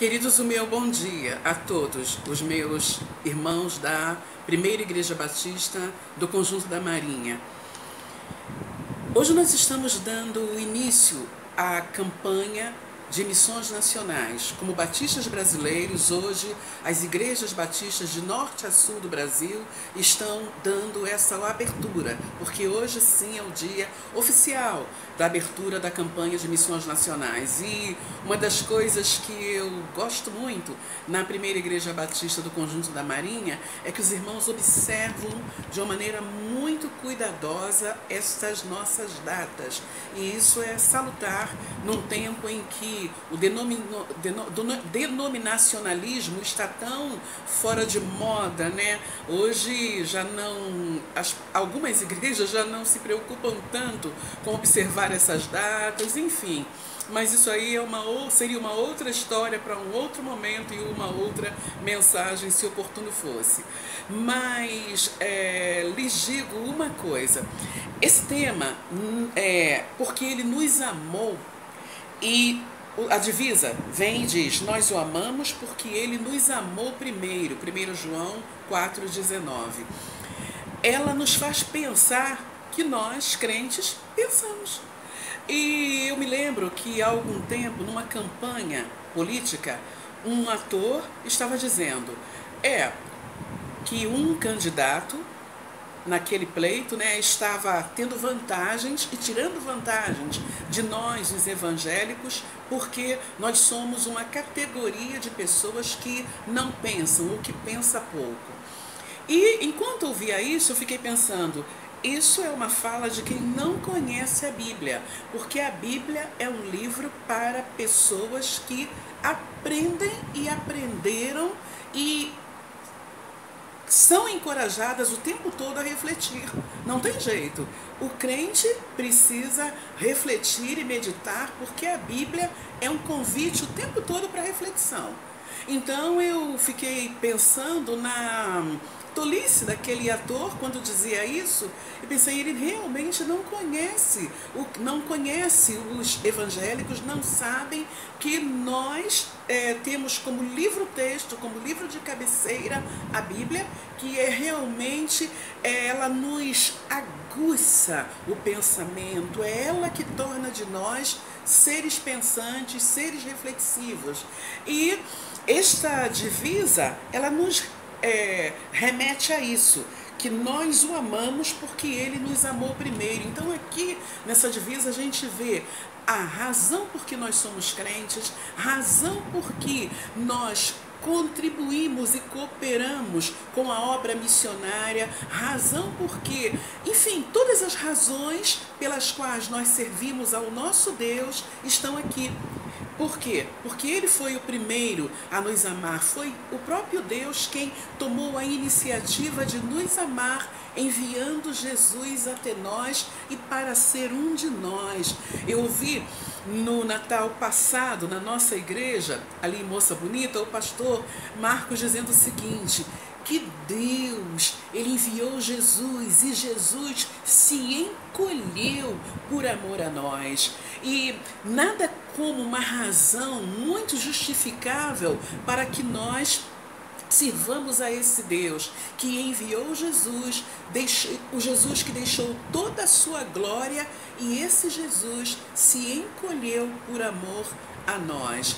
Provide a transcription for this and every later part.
Queridos, o meu bom dia a todos os meus irmãos da Primeira Igreja Batista do Conjunto da Marinha. Hoje nós estamos dando início à campanha de missões nacionais. Como batistas brasileiros, hoje as igrejas batistas de norte a sul do Brasil estão dando essa abertura, porque hoje sim é o dia oficial da abertura da campanha de missões nacionais. E uma das coisas que eu gosto muito na Primeira Igreja Batista do Conjunto da Marinha é que os irmãos observam de uma maneira muito cuidadosa estas nossas datas. E isso é salutar num tempo em que o denominacionalismo está tão fora de moda, né? Hoje já não, algumas igrejas já não se preocupam tanto com observar essas datas, enfim. Mas isso aí seria uma outra história para um outro momento e uma outra mensagem, se oportuno fosse. Mas lhes digo uma coisa, esse tema é porque ele nos amou, e a divisa vem e diz: nós o amamos porque ele nos amou primeiro, 1 João 4,19. Ela nos faz pensar que nós, crentes, pensamos. E eu me lembro que há algum tempo, numa campanha política, um ator estava dizendo que um candidato naquele pleito, né, estava tendo vantagens e tirando vantagens de nós, os evangélicos, porque nós somos uma categoria de pessoas que não pensam, ou que pensa pouco. E enquanto eu via isso, eu fiquei pensando: isso é uma fala de quem não conhece a Bíblia, porque a Bíblia é um livro para pessoas que aprendem e aprenderam e são encorajadas o tempo todo a refletir. Não tem jeito. O crente precisa refletir e meditar, porque a Bíblia é um convite o tempo todo para reflexão. Então eu fiquei pensando na tolice daquele ator quando dizia isso, e pensei: ele realmente não conhece os evangélicos, não sabem que nós temos como livro-texto, como livro de cabeceira, a Bíblia, que realmente ela nos aguça o pensamento, é ela que torna de nós seres pensantes, seres reflexivos. E esta divisa, ela nos remete a isso, que nós o amamos porque ele nos amou primeiro. Então aqui nessa divisa a gente vê a razão por que nós somos crentes, razão por que nós contribuímos e cooperamos com a obra missionária, razão porque, enfim, todas as razões pelas quais nós servimos ao nosso Deus estão aqui. Por quê? Porque ele foi o primeiro a nos amar, foi o próprio Deus quem tomou a iniciativa de nos amar, enviando Jesus até nós e para ser um de nós. Eu ouvi no Natal passado, na nossa igreja, ali em Moça Bonita, o pastor Marcos dizendo o seguinte: que Deus, ele enviou Jesus e Jesus se encolheu por amor a nós. E nada como uma razão muito justificável para que nós sirvamos a esse Deus que enviou Jesus, o Jesus que deixou toda a sua glória, e esse Jesus se encolheu por amor a nós.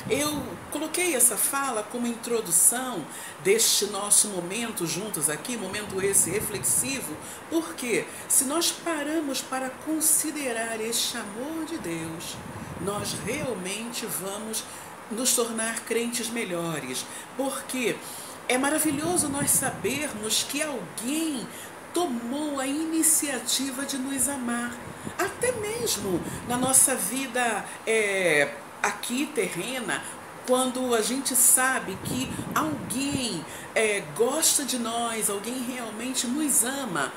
Eu coloquei essa fala como introdução deste nosso momento juntos aqui, momento esse reflexivo, porque se nós paramos para considerar este amor de Deus, nós realmente vamos nos tornar crentes melhores, porque é maravilhoso nós sabermos que alguém tomou a iniciativa de nos amar, até mesmo na nossa vida aqui terrena, quando a gente sabe que alguém gosta de nós, alguém realmente nos ama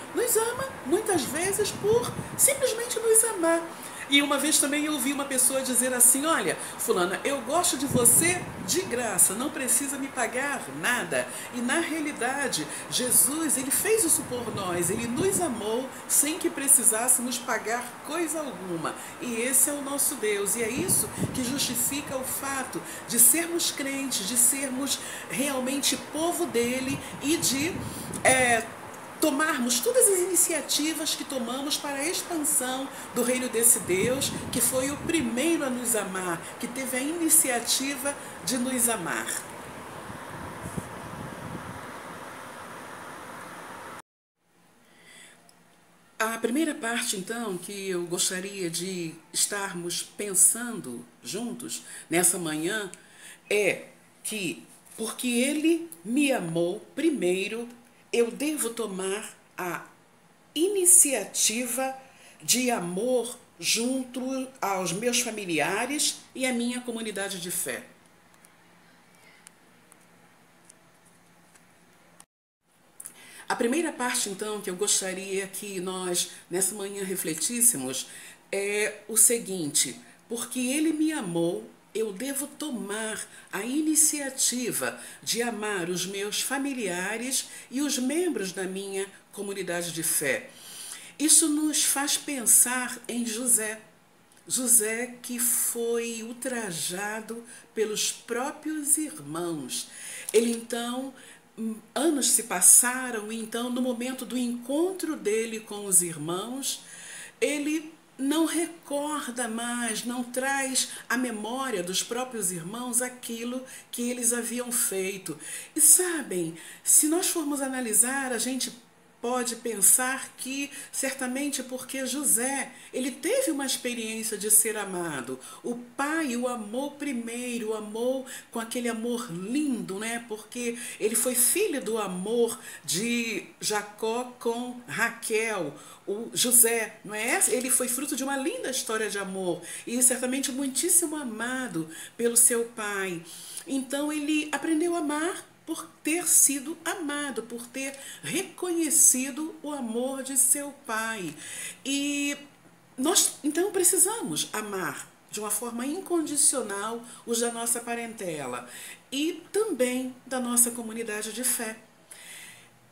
muitas vezes por simplesmente nos amar. E uma vez também eu ouvi uma pessoa dizer assim: olha, fulana, eu gosto de você de graça, não precisa me pagar nada. E na realidade, Jesus, ele fez isso por nós, ele nos amou sem que precisássemos pagar coisa alguma. E esse é o nosso Deus. E é isso que justifica o fato de sermos crentes, de sermos realmente povo dele e de tomarmos todas as iniciativas que tomamos para a expansão do reino desse Deus, que foi o primeiro a nos amar, que teve a iniciativa de nos amar. A primeira parte, então, que eu gostaria de estarmos pensando juntos nessa manhã é que, porque Ele me amou primeiro, eu devo tomar a iniciativa de amor junto aos meus familiares e à minha comunidade de fé. A primeira parte, então, que eu gostaria que nós, nessa manhã, refletíssemos é o seguinte: porque Ele me amou, eu devo tomar a iniciativa de amar os meus familiares e os membros da minha comunidade de fé. Isso nos faz pensar em José. José que foi ultrajado pelos próprios irmãos. Ele então, anos se passaram, e então no momento do encontro dele com os irmãos, ele não recorda mais, não traz à memória dos próprios irmãos aquilo que eles haviam feito. E sabem, se nós formos analisar, a gente pode pensar que certamente porque José, ele teve uma experiência de ser amado. O pai o amou primeiro, o amou com aquele amor lindo, né? Porque ele foi filho do amor de Jacó com Raquel. O José, não é? Ele foi fruto de uma linda história de amor e certamente muitíssimo amado pelo seu pai. Então ele aprendeu a amar por ter sido amado, por ter reconhecido o amor de seu pai. E nós, então, precisamos amar de uma forma incondicional os da nossa parentela e também da nossa comunidade de fé.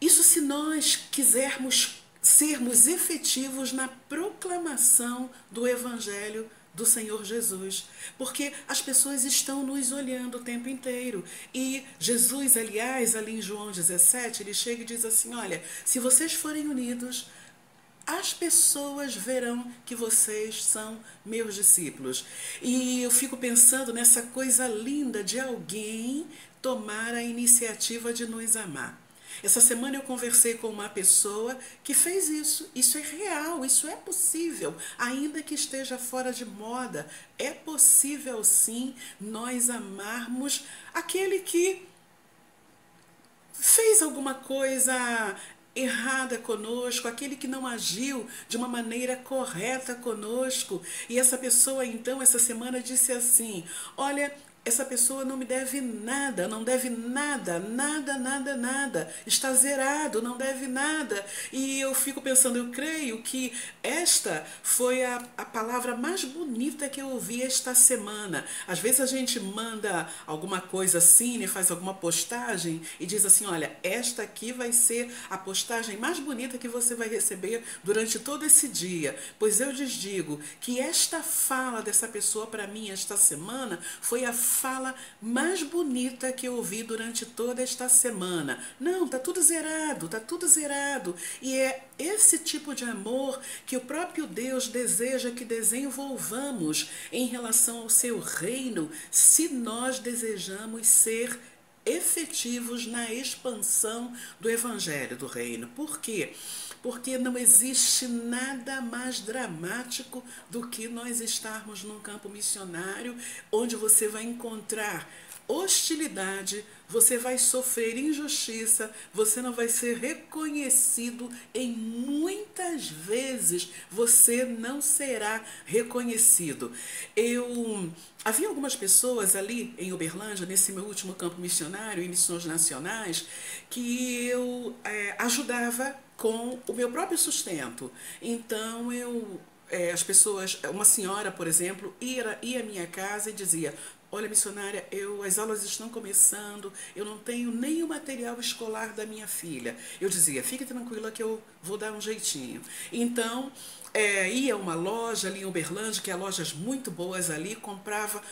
Isso se nós quisermos sermos efetivos na proclamação do Evangelho do Senhor Jesus, porque as pessoas estão nos olhando o tempo inteiro. E Jesus, aliás, ali em João 17, ele chega e diz assim: olha, se vocês forem unidos, as pessoas verão que vocês são meus discípulos. E eu fico pensando nessa coisa linda de alguém tomar a iniciativa de nos amar. Essa semana eu conversei com uma pessoa que fez isso. Isso é real, isso é possível, ainda que esteja fora de moda. É possível sim nós amarmos aquele que fez alguma coisa errada conosco, aquele que não agiu de uma maneira correta conosco. E essa pessoa então essa semana disse assim: olha, essa pessoa não me deve nada, não deve nada, nada, nada, nada. Está zerado, não deve nada. E eu fico pensando, eu creio que esta foi a palavra mais bonita que eu ouvi esta semana. Às vezes a gente manda alguma coisa assim, né, faz alguma postagem e diz assim: olha, esta aqui vai ser a postagem mais bonita que você vai receber durante todo esse dia. Pois eu lhes digo que esta fala dessa pessoa para mim esta semana foi a fala mais bonita que eu ouvi durante toda esta semana. Não, tá tudo zerado, tá tudo zerado. E é esse tipo de amor que o próprio Deus deseja que desenvolvamos em relação ao seu reino, se nós desejamos ser efetivos na expansão do Evangelho do Reino. Por quê? Porque não existe nada mais dramático do que nós estarmos num campo missionário, onde você vai encontrar hostilidade, você vai sofrer injustiça, você não vai ser reconhecido, em muitas vezes você não será reconhecido. Havia algumas pessoas ali em Uberlândia, nesse meu último campo missionário, em missões nacionais, que eu ajudava com o meu próprio sustento. Então eu as pessoas, uma senhora, por exemplo, ia à minha casa e dizia: olha, missionária, as aulas estão começando, eu não tenho nem o material escolar da minha filha. Eu dizia: fique tranquila que eu vou dar um jeitinho. Então, ia a uma loja ali em Uberlândia, que há lojas muito boas ali, comprava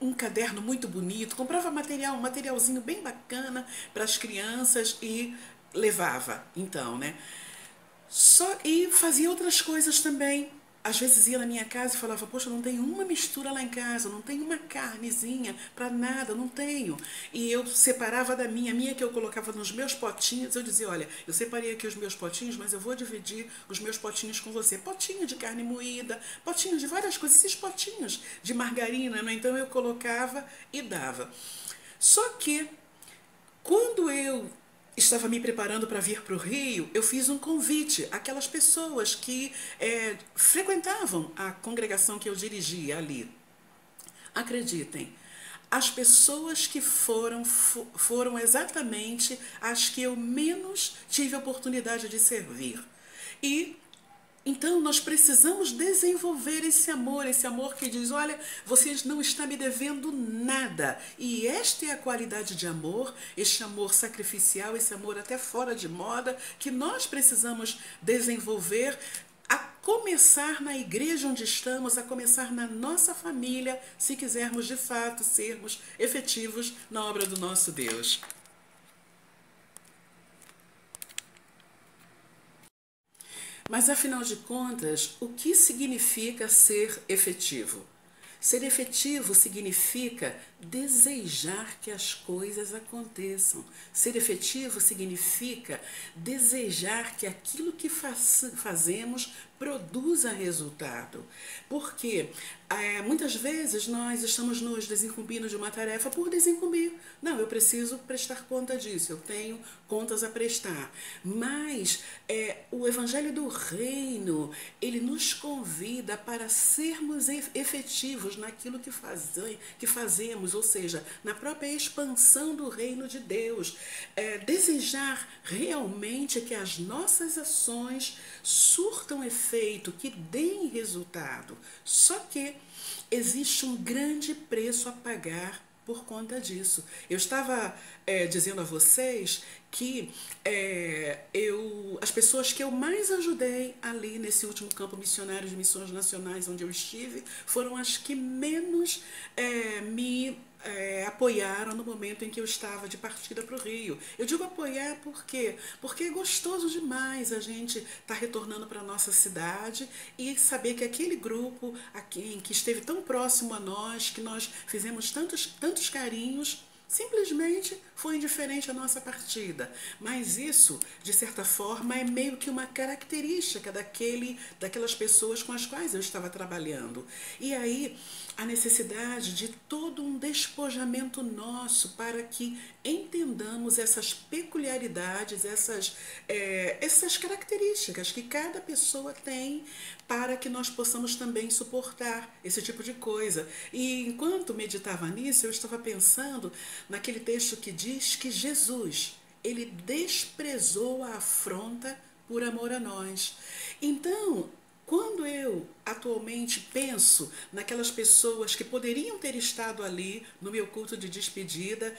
um caderno muito bonito, comprava material, um materialzinho bem bacana para as crianças e levava, então, né? E fazia outras coisas também. Às vezes ia na minha casa e falava: poxa, não tem uma mistura lá em casa, não tem uma carnezinha para nada, não tenho. E eu separava da minha que eu colocava nos meus potinhos. Eu dizia: olha, eu separei aqui os meus potinhos, mas eu vou dividir os meus potinhos com você. Potinho de carne moída, potinho de várias coisas, esses potinhos de margarina, né? Então eu colocava e dava. Só que quando eu estava me preparando para vir para o Rio, eu fiz um convite àquelas pessoas que frequentavam a congregação que eu dirigia ali. Acreditem, as pessoas que foram exatamente as que eu menos tive a oportunidade de servir. E então nós precisamos desenvolver esse amor que diz: olha, você não está me devendo nada. E esta é a qualidade de amor, este amor sacrificial, esse amor até fora de moda, que nós precisamos desenvolver, a começar na igreja onde estamos, a começar na nossa família, se quisermos de fato sermos efetivos na obra do nosso Deus. Mas afinal de contas, o que significa ser efetivo? Ser efetivo significa desejar que as coisas aconteçam. Ser efetivo significa desejar que aquilo que fazemos produza resultado. Porque muitas vezes nós estamos nos desincumbindo de uma tarefa por desincumbir. Não, eu preciso prestar conta disso, eu tenho contas a prestar. Mas o Evangelho do Reino, ele nos convida para sermos efetivos naquilo que fazemos, ou seja, na própria expansão do reino de Deus. Desejar realmente que as nossas ações surtam efeito, que deem resultado. Só que existe um grande preço a pagar por conta disso. Eu estava dizendo a vocês que as pessoas que eu mais ajudei ali nesse último campo missionário de missões nacionais onde eu estive foram as que menos me apoiaram no momento em que eu estava de partida para o Rio. Eu digo apoiar por quê? Porque é gostoso demais a gente estar retornando para a nossa cidade e saber que aquele grupo que esteve tão próximo a nós, que nós fizemos tantos carinhos, simplesmente foi indiferente à nossa partida. Mas isso, de certa forma, é meio que uma característica daquelas pessoas com as quais eu estava trabalhando. E aí, a necessidade de todo um despojamento nosso para que entendamos essas peculiaridades, essas características que cada pessoa tem, para que nós possamos também suportar esse tipo de coisa. E enquanto meditava nisso, eu estava pensando naquele texto que diz que Jesus, ele desprezou a afronta por amor a nós. Então, quando eu atualmente penso naquelas pessoas que poderiam ter estado ali no meu culto de despedida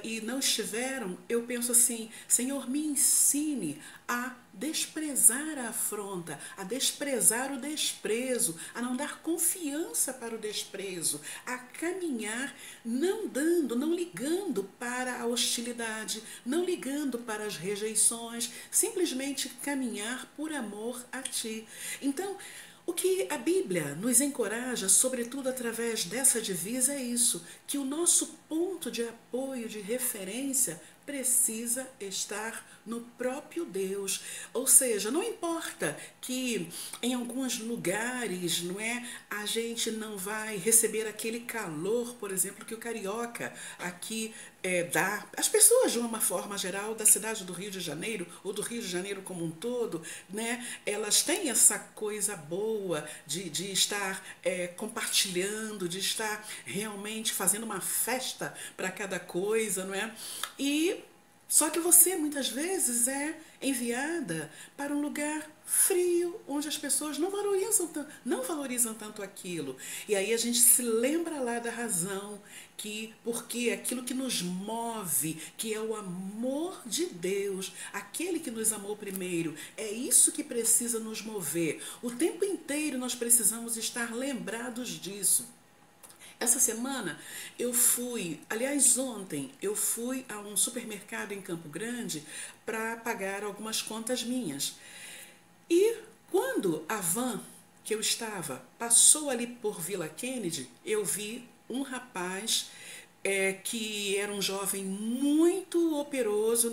e não estiveram, eu penso assim: Senhor, me ensine a desprezar a afronta, a desprezar o desprezo, a não dar confiança para o desprezo, a caminhar não ligando para a hostilidade, não ligando para as rejeições, simplesmente caminhar por amor a Ti. Então, o que a Bíblia nos encoraja, sobretudo através dessa divisa, é isso, que o nosso ponto de apoio, de referência, precisa estar no próprio Deus. Ou seja, não importa que em alguns lugares, a gente não vai receber aquele calor, por exemplo, que o carioca aqui dá. As pessoas, de uma forma geral, da cidade do Rio de Janeiro, ou do Rio de Janeiro como um todo, elas têm essa coisa boa de estar compartilhando, de estar realmente fazendo uma festa para cada coisa, não é? Só que você, muitas vezes, enviada para um lugar frio, onde as pessoas não valorizam tanto aquilo. E aí a gente se lembra lá da razão, que porque aquilo que nos move, que é o amor de Deus, aquele que nos amou primeiro, é isso que precisa nos mover. O tempo inteiro nós precisamos estar lembrados disso. Essa semana aliás, ontem eu fui a um supermercado em Campo Grande para pagar algumas contas minhas. E quando a van que eu estava passou ali por Vila Kennedy, eu vi um rapaz que era um jovem muito operoso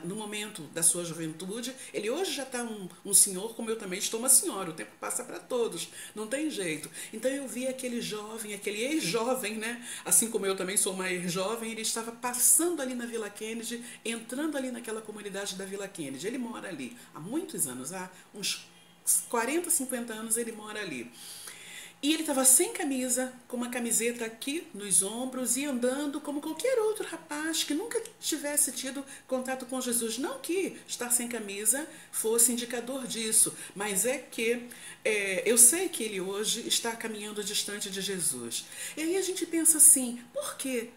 no momento da sua juventude. Ele hoje já está um senhor, como eu também estou uma senhora. O tempo passa para todos, não tem jeito. Então eu vi aquele jovem, aquele ex-jovem, né? Assim como eu também sou uma ex-jovem, ele estava passando ali na Vila Kennedy, entrando ali naquela comunidade da Vila Kennedy. Ele mora ali há muitos anos, há uns 40, 50 anos ele mora ali. E ele estava sem camisa, com uma camiseta aqui nos ombros e andando como qualquer outro rapaz que nunca tivesse tido contato com Jesus. Não que estar sem camisa fosse indicador disso, mas é que eu sei que ele hoje está caminhando distante de Jesus. E aí a gente pensa assim, por que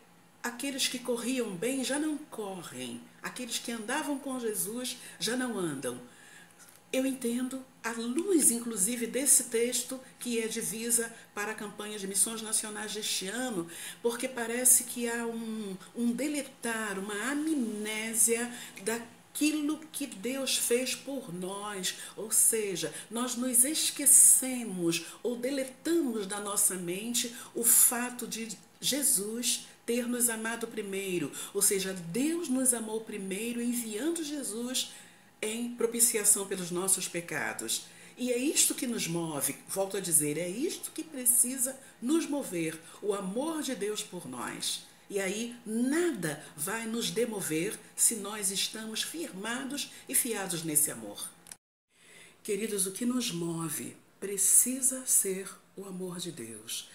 aqueles que corriam bem já não correm? Aqueles que andavam com Jesus já não andam? Eu entendo, à luz, inclusive, desse texto que é divisa para a campanha de missões nacionais deste ano, porque parece que há um deletar, uma amnésia daquilo que Deus fez por nós. Ou seja, nós nos esquecemos ou deletamos da nossa mente o fato de Jesus ter nos amado primeiro. Ou seja, Deus nos amou primeiro enviando Jesus em propiciação pelos nossos pecados. E é isto que nos move, volto a dizer, é isto que precisa nos mover, o amor de Deus por nós. E aí nada vai nos demover se nós estamos firmados e fiados nesse amor. Queridos, o que nos move precisa ser o amor de Deus.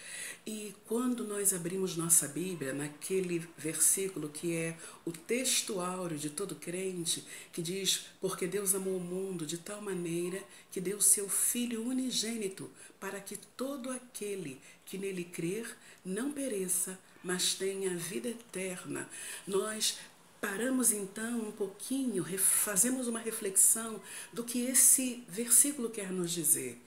E quando nós abrimos nossa Bíblia, naquele versículo que é o texto áureo de todo crente, que diz: porque Deus amou o mundo de tal maneira que deu seu Filho unigênito, para que todo aquele que nele crer não pereça, mas tenha vida eterna. Nós paramos então um pouquinho, fazemos uma reflexão do que esse versículo quer nos dizer.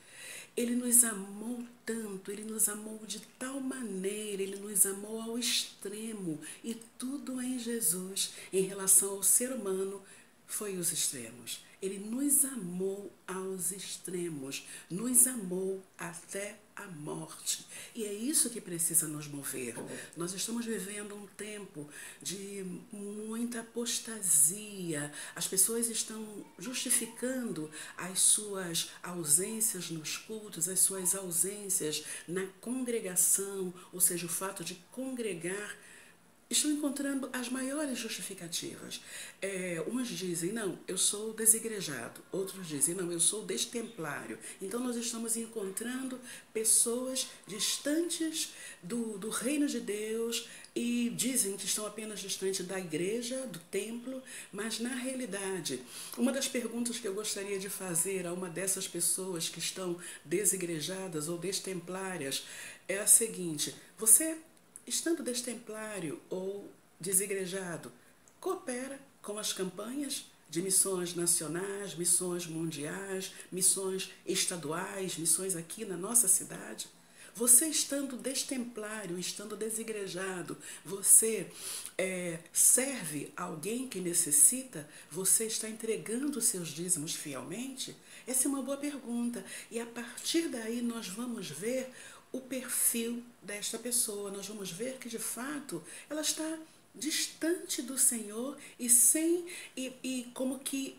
Ele nos amou tanto, ele nos amou de tal maneira, ele nos amou ao extremo. E tudo em Jesus, em relação ao ser humano, foi os extremos. Ele nos amou aos extremos, nos amou até a morte. E é isso que precisa nos mover. Nós estamos vivendo um tempo de muita apostasia. As pessoas estão justificando as suas ausências nos cultos, as suas ausências na congregação, ou seja, o fato de congregar. Estou encontrando as maiores justificativas. Uns dizem, não, eu sou desigrejado. Outros dizem, não, eu sou destemplário. Então nós estamos encontrando pessoas distantes do reino de Deus e dizem que estão apenas distantes da igreja, do templo, mas na realidade, uma das perguntas que eu gostaria de fazer a uma dessas pessoas que estão desigrejadas ou destemplárias é a seguinte: você, estando destemplário ou desigrejado, coopera com as campanhas de missões nacionais, missões mundiais, missões estaduais, missões aqui na nossa cidade? Você estando destemplário, estando desigrejado, você serve alguém que necessita? Você está entregando os seus dízimos fielmente? Essa é uma boa pergunta. E a partir daí nós vamos ver o perfil desta pessoa. Nós vamos ver que de fato ela está distante do Senhor e como que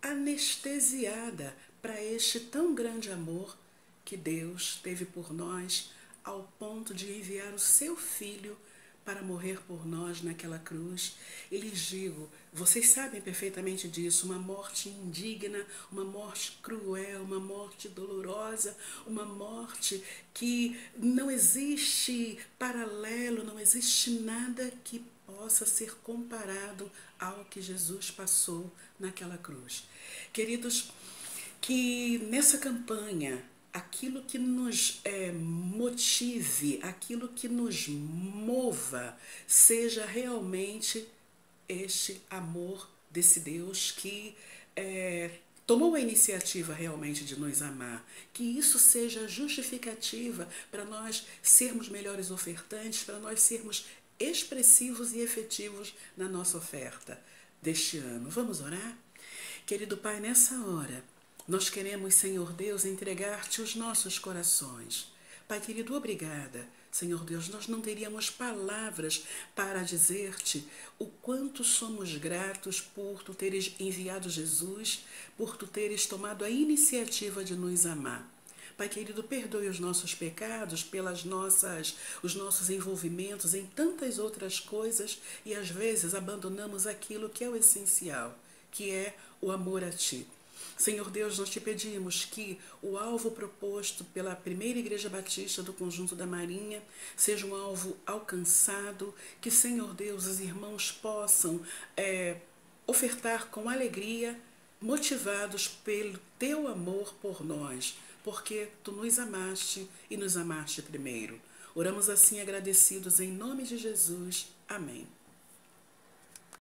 anestesiada para este tão grande amor que Deus teve por nós, ao ponto de enviar o seu Filho para morrer por nós naquela cruz. E lhes digo, vocês sabem perfeitamente disso, uma morte indigna, uma morte cruel, uma morte dolorosa, uma morte que não existe paralelo, não existe nada que possa ser comparado ao que Jesus passou naquela cruz. Queridos, que nessa campanha aquilo que nos motive, aquilo que nos mova, seja realmente este amor desse Deus que tomou a iniciativa realmente de nos amar. Que isso seja justificativa para nós sermos melhores ofertantes, para nós sermos expressivos e efetivos na nossa oferta deste ano. Vamos orar? Querido Pai, nessa hora, nós queremos, Senhor Deus, entregar-te os nossos corações. Pai querido, obrigada. Senhor Deus, nós não teríamos palavras para dizer-te o quanto somos gratos por tu teres enviado Jesus, por tu teres tomado a iniciativa de nos amar. Pai querido, perdoe os nossos pecados os nossos envolvimentos em tantas outras coisas e às vezes abandonamos aquilo que é o essencial, que é o amor a ti. Senhor Deus, nós te pedimos que o alvo proposto pela primeira Igreja Batista do Conjunto da Marinha seja um alvo alcançado, que, Senhor Deus, os irmãos possam ofertar com alegria, motivados pelo teu amor por nós, porque tu nos amaste e nos amaste primeiro. Oramos assim agradecidos em nome de Jesus. Amém.